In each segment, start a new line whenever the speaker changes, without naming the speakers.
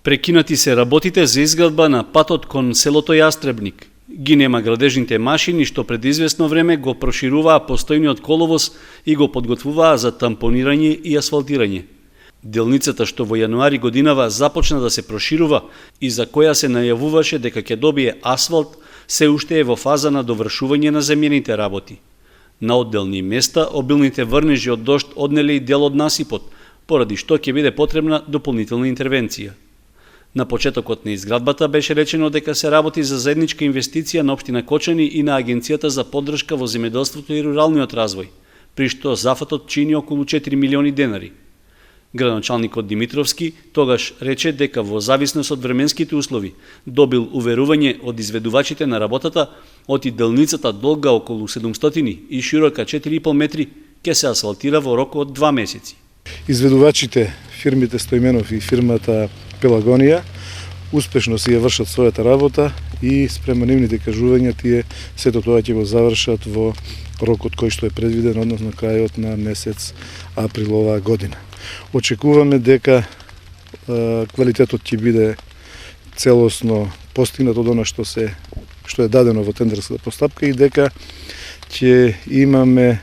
Прекинати се работите за изградба на патот кон селото Јастребник. Ги нема градежните машини што пред известно време го прошируваа постојниот коловоз и го подготвуваа за тампонирање и асфалтирање. Делницата што во јануари годинава започна да се проширува и за која се најавуваше дека ќе добие асфалт, се уште е во фаза на довршување на земјените работи. На одделни места обилните врнежи од дожд однеле и дел од насипот, поради што ќе биде потребна дополнителна интервенција. На почетокот на изградбата беше речено дека се работи за заедничка инвестиција на општина Кочани и на Агенцијата за поддршка во земјоделството и руралниот развој, при што зафатот чини околу 4 милиони денари. Градоначалникот Димитровски тогаш рече дека во зависност од временските услови добил уверување од изведувачите на работата оти делницата долга околу 700 и широка 4,5 метри ќе се асфалтира во рок од 2 месеци.
Изведувачите, фирмите Стојменов и фирмата Пелагонија, успешно си ја вршат својата работа и спрема нивните кажувања тие сето тоа ќе го завршат во рокот кој што е предвиден, односно крајот на месец април оваа година. Очекуваме дека квалитетот ќе биде целосно постигнат од она што е дадено во тендерската постапка и дека ќе имаме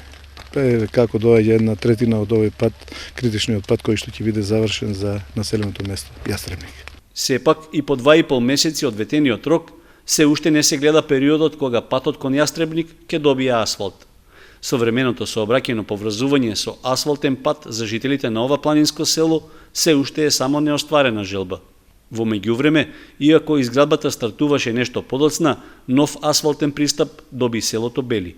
како доаѓа 1/3 од овој пат, критичниот пат кој што ќе биде завршен за населеното место Јастребник.
Сепак и по 2,5 месеци од ветениот рок, се уште не се гледа периодот кога патот кон Јастребник ќе добие асфалт. Современото сообраќајно поврзување со асфалтен пат за жителите на ова планинско село се уште е само неостварена желба. Во меѓувреме, иако изградбата стартуваше нешто подоцна, нов асфалтен пристап доби селото Бели.